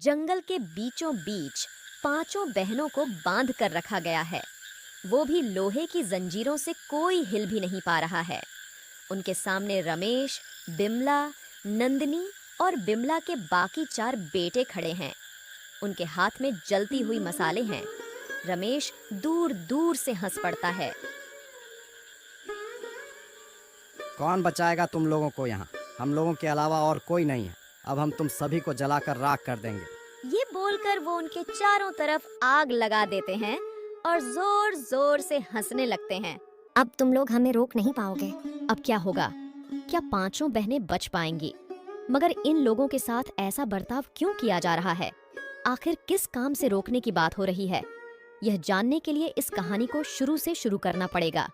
जंगल के बीचों बीच पांचों बहनों को बांध कर रखा गया है। वो भी लोहे की जंजीरों से कोई हिल भी नहीं पा रहा है। उनके सामने रमेश, बिमला, नंदिनी और बिमला के बाकी 4 बेटे खड़े हैं। उनके हाथ में जलती हुई मसाले हैं। रमेश दूर दूर से हंस पड़ता है। कौन बचाएगा तुम लोगों को यहाँ? हम लोगों के अलावा और कोई नहीं है। अब हम तुम सभी को जलाकर राख कर देंगे। ये बोलकर वो उनके चारों तरफ आग लगा देते हैं और जोर जोर से हंसने लगते हैं। अब तुम लोग हमें रोक नहीं पाओगे। अब क्या होगा? क्या पांचों बहनें बच पाएंगी? मगर इन लोगों के साथ ऐसा बर्ताव क्यों किया जा रहा है? आखिर किस काम से रोकने की बात हो रही है? यह जानने के लिए इस कहानी को शुरू से शुरू करना पड़ेगा।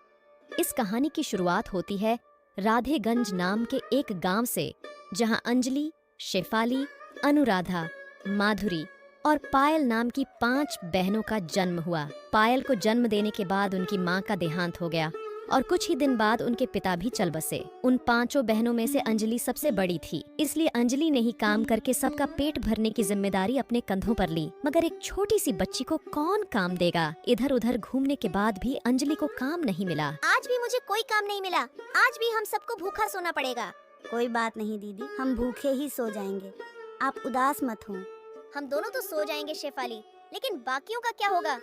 इस कहानी की शुरुआत होती है राधेगंज नाम के एक गांव से, जहां अंजलि, शेफाली, अनुराधा, माधुरी और पायल नाम की 5 बहनों का जन्म हुआ। पायल को जन्म देने के बाद उनकी मां का देहांत हो गया और कुछ ही दिन बाद उनके पिता भी चल बसे। उन 5 बहनों में से अंजलि सबसे बड़ी थी, इसलिए अंजलि ने ही काम करके सबका पेट भरने की जिम्मेदारी अपने कंधों पर ली। मगर एक छोटी सी बच्ची को कौन काम देगा? इधर उधर घूमने के बाद भी अंजलि को काम नहीं मिला। आज भी मुझे कोई काम नहीं मिला। आज भी हम सबको भूखा सोना पड़ेगा। कोई बात नहीं दीदी, हम भूखे ही सो जाएंगे। आप उदास मत हो। हम दोनों तो सो जाएंगे शेफाली, लेकिन बाकियों का क्या होगा?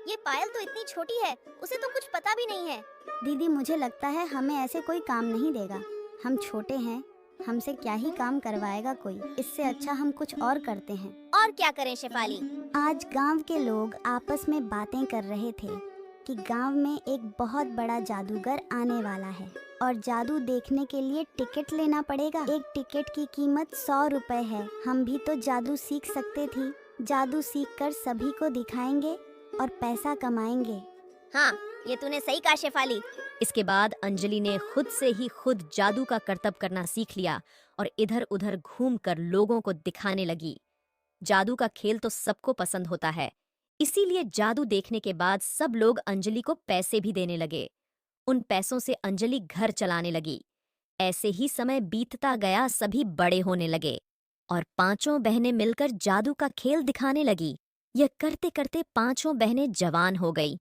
ये पायल तो इतनी छोटी है, उसे तो कुछ पता भी नहीं है। दीदी मुझे लगता है हमें ऐसे कोई काम नहीं देगा। हम छोटे हैं, हमसे क्या ही काम करवाएगा कोई। इससे अच्छा हम कुछ और करते हैं। और क्या करें शेफाली? आज गांव के लोग आपस में बातें कर रहे थे कि गांव में एक बहुत बड़ा जादूगर आने वाला है और जादू देखने के लिए टिकट लेना पड़ेगा। एक टिकट की कीमत 100 रुपए है। हम भी तो जादू सीख सकते थे। जादू सीखकर सभी को दिखाएंगे और पैसा कमाएंगे। हाँ, ये तूने सही कहा शेफाली। इसके बाद अंजलि ने खुद से ही खुद जादू का करतब करना सीख लिया और इधर उधर घूमकर लोगों को दिखाने लगी। जादू का खेल तो सबको पसंद होता है, इसीलिए जादू देखने के बाद सब लोग अंजलि को पैसे भी देने लगे। उन पैसों से अंजलि घर चलाने लगी। ऐसे ही समय बीतता गया, सभी बड़े होने लगे और 5 बहनें मिलकर जादू का खेल दिखाने लगी। यह करते करते 5 बहनें जवान हो गई।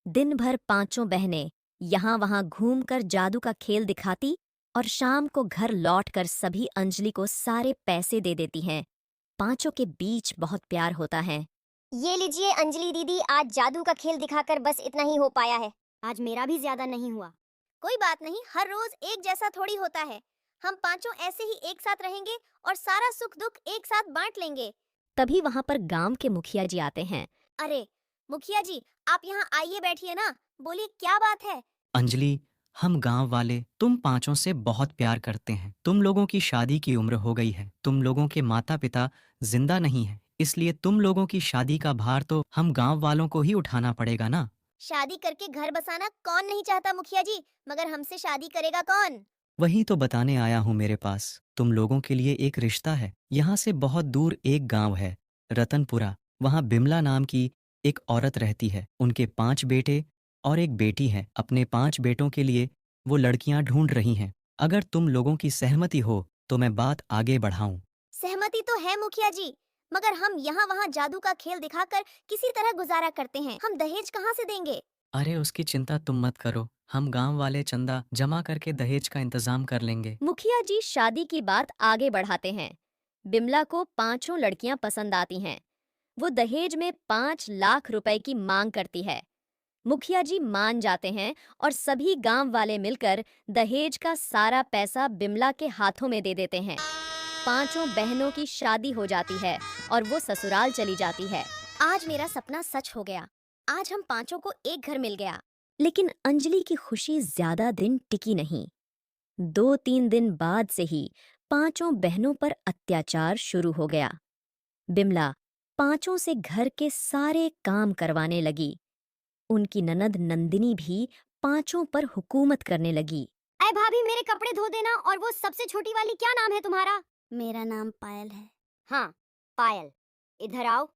दिन भर 5 बहनें यहाँ वहाँ घूमकर जादू का खेल दिखाती और शाम को घर लौटकर सभी अंजलि को सारे पैसे दे देती हैं। 5 के बीच बहुत प्यार होता है। ये लीजिए अंजलि दीदी, आज जादू का खेल दिखाकर बस इतना ही हो पाया है। आज मेरा भी ज्यादा नहीं हुआ। कोई बात नहीं, हर रोज एक जैसा थोड़ी होता है। हम 5 ऐसे ही एक साथ रहेंगे और सारा सुख दुख एक साथ बांट लेंगे। तभी वहाँ पर गांव के मुखिया जी आते हैं। अरे मुखिया जी, आप यहाँ आइए, बैठिए ना। बोलिए क्या बात है? अंजलि, हम गांव वाले तुम 5 से बहुत प्यार करते हैं। तुम लोगों की शादी की उम्र हो गई है। तुम लोगों के माता पिता जिंदा नहीं है, इसलिए तुम लोगों की शादी का भार तो हम गांव वालों को ही उठाना पड़ेगा ना। शादी करके घर बसाना कौन नहीं चाहता मुखिया जी, मगर हमसे शादी करेगा कौन? वही तो बताने आया हूँ। मेरे पास तुम लोगों के लिए एक रिश्ता है। यहाँ से बहुत दूर एक गांव है, रतनपुरा। वहाँ बिमला नाम की एक औरत रहती है। उनके 5 बेटे और एक बेटी है। अपने 5 बेटों के लिए वो लड़कियां ढूंढ रही हैं। अगर तुम लोगों की सहमति हो तो मैं बात आगे बढ़ाऊं। सहमति तो है मुखिया जी, मगर हम यहाँ वहाँ जादू का खेल दिखाकर किसी तरह गुजारा करते हैं। हम दहेज कहाँ से देंगे? अरे उसकी चिंता तुम मत करो, हम गांव वाले चंदा जमा करके दहेज का इंतजाम कर लेंगे। मुखिया जी शादी की बात आगे बढ़ाते हैं। बिमला को 5 लड़कियां पसंद आती हैं। वो दहेज में 5 लाख रुपए की मांग करती है। मुखिया जी मान जाते हैं और सभी गांव वाले मिलकर दहेज का सारा पैसा बिमला के हाथों में दे देते हैं। 5 बहनों की शादी हो जाती है और वो ससुराल चली जाती है। आज मेरा सपना सच हो गया। आज हम 5 को एक घर मिल गया। लेकिन अंजलि की खुशी ज्यादा दिन टिकी नहीं। 2-3 दिन बाद से ही 5 बहनों पर अत्याचार शुरू हो गया। बिमला 5 से घर के सारे काम करवाने लगी। उनकी ननद नंदिनी भी 5 पर हुकूमत करने लगी। अरे भाभी, मेरे कपड़े धो देना। और वो सबसे छोटी वाली, क्या नाम है तुम्हारा? मेरा नाम पायल है। हाँ पायल, इधर आओ।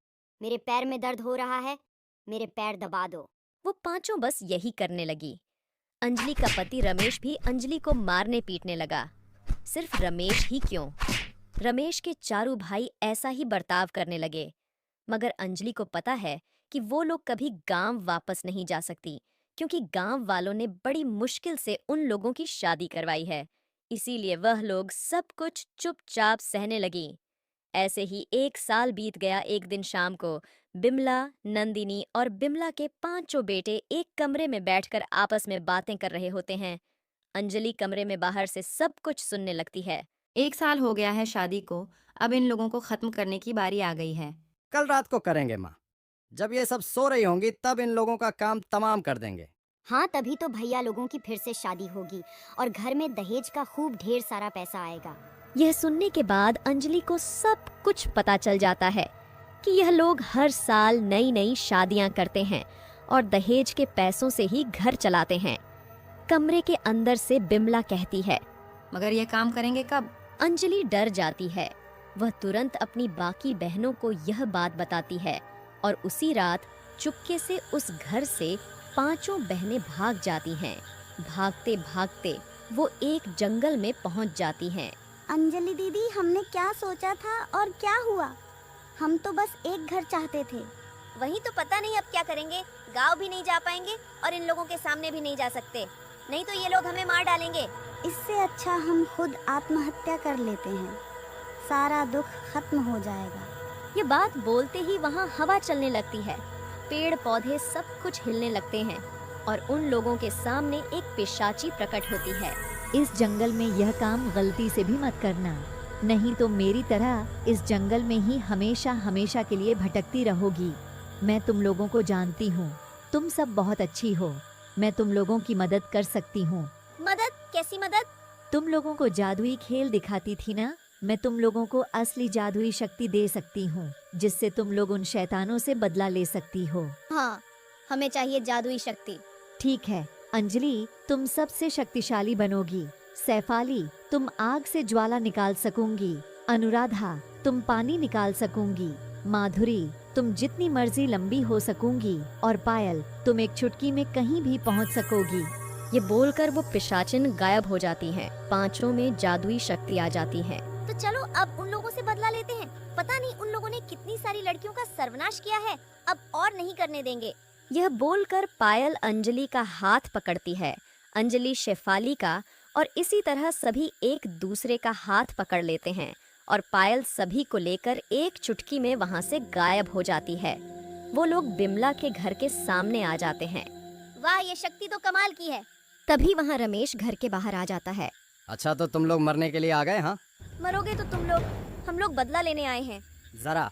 मेरे पैर में दर्द हो रहा है, मेरे पैर दबा दो। वो 5 बस यही करने लगी। अंजलि का पति रमेश भी अंजलि को मारने पीटने लगा। सिर्फ रमेश ही क्यों, रमेश के चारों भाई ऐसा ही बर्ताव करने लगे, मगर अंजलि को पता है कि वो लोग कभी गांव वापस नहीं जा सकती, क्योंकि गांव वालों ने बड़ी मुश्किल से उन लोगों की शादी करवाई है। इसीलिए वह लोग सब कुछ चुपचाप सहने लगी। ऐसे ही 1 साल बीत गया। एक दिन शाम को बिमला, नंदिनी और बिमला के 5 बेटे एक कमरे में बैठकर आपस में बातें कर रहे होते हैं। अंजलि कमरे में बाहर से सब कुछ सुनने लगती है। 1 साल हो गया है शादी को, अब इन लोगों को खत्म करने की बारी आ गई है। कल रात को करेंगे माँ। जब ये सब सो रही होंगी तब इन लोगों का काम तमाम कर देंगे। हाँ, तभी तो भैया लोगों की फिर से शादी होगी और घर में दहेज का खूब ढेर सारा पैसा आएगा। यह सुनने के बाद अंजलि को सब कुछ पता चल जाता है कि यह लोग हर साल नई नई शादियां करते हैं और दहेज के पैसों से ही घर चलाते हैं। कमरे के अंदर से बिमला कहती है। मगर ये काम करेंगे कब? अंजलि डर जाती है। वह तुरंत अपनी बाकी बहनों को यह बात बताती है और उसी रात चुपके से उस घर से 5 बहनें भाग जाती हैं। भागते भागते वो एक जंगल में पहुंच जाती हैं। अंजलि दीदी, हमने क्या सोचा था और क्या हुआ? हम तो बस एक घर चाहते थे। वही तो पता नहीं अब क्या करेंगे। गांव भी नहीं जा पाएंगे और इन लोगों के सामने भी नहीं जा सकते, नहीं तो ये लोग हमें मार डालेंगे। इससे अच्छा हम खुद आत्महत्या कर लेते हैं, सारा दुख खत्म हो जाएगा। ये बात बोलते ही वहाँ हवा चलने लगती है, पेड़ पौधे सब कुछ हिलने लगते हैं और उन लोगों के सामने एक पिशाची प्रकट होती है। इस जंगल में यह काम गलती से भी मत करना, नहीं तो मेरी तरह इस जंगल में ही हमेशा हमेशा के लिए भटकती रहोगी। मैं तुम लोगों को जानती हूँ, तुम सब बहुत अच्छी हो, मैं तुम लोगों की मदद कर सकती हूँ। मदद? कैसी मदद? तुम लोगों को जादुई खेल दिखाती थी ना, मैं तुम लोगों को असली जादुई शक्ति दे सकती हूँ, जिससे तुम लोग उन शैतानों से बदला ले सकती हो। हाँ, हमें चाहिए जादुई शक्ति। ठीक है, अंजलि तुम सबसे शक्तिशाली बनोगी, सैफाली तुम आग से ज्वाला निकाल सकूंगी, अनुराधा तुम पानी निकाल सकूंगी, माधुरी तुम जितनी मर्जी लंबी हो सकूंगी और पायल तुम एक चुटकी में कहीं भी पहुंच सकोगी। ये बोलकर वो पिशाचिन गायब हो जाती हैं। 5 में जादुई शक्ति आ जाती है। तो चलो अब उन लोगों से बदला लेते हैं। पता नहीं उन लोगों ने कितनी सारी लड़कियों का सर्वनाश किया है, अब और नहीं करने देंगे। यह बोलकर पायल अंजलि का हाथ पकड़ती है, अंजलि शेफाली का, और इसी तरह सभी एक दूसरे का हाथ पकड़ लेते हैं और पायल सभी को लेकर एक चुटकी में वहाँ से गायब हो जाती है। वो लोग बिमला के घर के सामने आ जाते हैं। वाह, ये शक्ति तो कमाल की है। तभी वहाँ रमेश घर के बाहर आ जाता है। अच्छा, तो तुम लोग मरने के लिए आ गए? हाँ, मरोगे तो तुम लोग, हम लोग बदला लेने आए हैं। जरा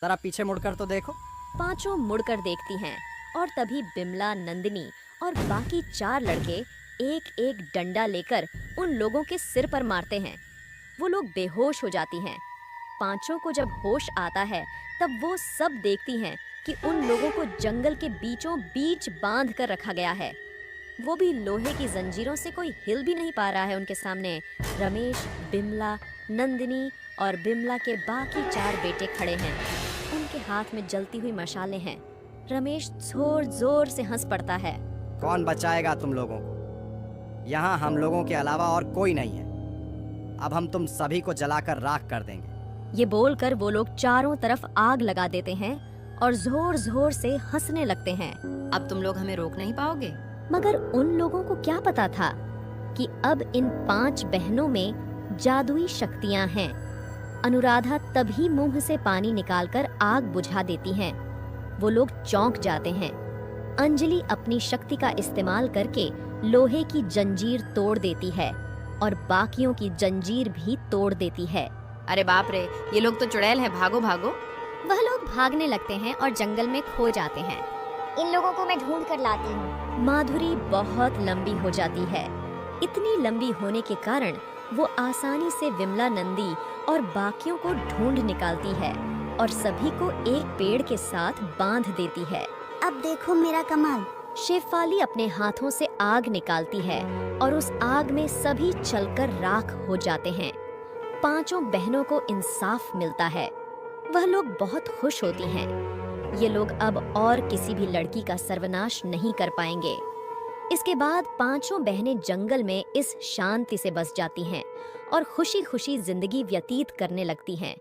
जरा पीछे मुड़कर तो देखो। 5 मुड़कर देखती हैं और तभी बिमला, नंदिनी और बाकी 4 लड़के एक एक डंडा लेकर उन लोगों के सिर पर मारते हैं। वो लोग बेहोश हो जाती हैं। 5 को जब होश आता है तब वो सब देखती हैं कि उन लोगों को जंगल के बीचों बीच बांध कर रखा गया है। वो भी लोहे की जंजीरों से कोई हिल भी नहीं पा रहा है। उनके सामने रमेश, बिमला, नंदिनी और बिमला के बाकी 4 बेटे खड़े हैं। उनके हाथ में जलती हुई मशालें हैं। रमेश जोर जोर से हंस पड़ता है। कौन बचाएगा तुम लोगों को? यहाँ हम लोगों के अलावा और कोई नहीं है। अब हम तुम सभी को जलाकर राख कर देंगे। ये बोलकर वो लोग चारों तरफ आग लगा देते हैं और जोर जोर से हंसने लगते हैं। अब तुम लोग हमें रोक नहीं पाओगे। मगर उन लोगों को क्या पता था कि अब इन 5 बहनों में जादुई शक्तियां हैं। अनुराधा तभी मुंह से पानी निकालकर आग बुझा देती हैं। वो लोग चौंक जाते हैं। अंजलि अपनी शक्ति का इस्तेमाल करके लोहे की जंजीर तोड़ देती है और बाकियों की जंजीर भी तोड़ देती है। अरे बाप रे, ये लोग तो चुड़ैल है, भागो भागो। वह लोग भागने लगते हैं और जंगल में खो जाते हैं। इन लोगों को मैं ढूंढ कर लाती हूँ। माधुरी बहुत लंबी हो जाती है। इतनी लंबी होने के कारण वो आसानी से विमला, नंदी और बाकियों को ढूंढ निकालती है और सभी को एक पेड़ के साथ बांध देती है। अब देखो मेरा कमाल। शेफाली अपने हाथों से आग निकालती है और उस आग में सभी चलकर राख हो जाते हैं। 5 बहनों को इंसाफ मिलता है। वह लोग बहुत खुश होती हैं। ये लोग अब और किसी भी लड़की का सर्वनाश नहीं कर पाएंगे। इसके बाद पांचों बहनें जंगल में इस शांति से बस जाती हैं और खुशी खुशी जिंदगी व्यतीत करने लगती हैं।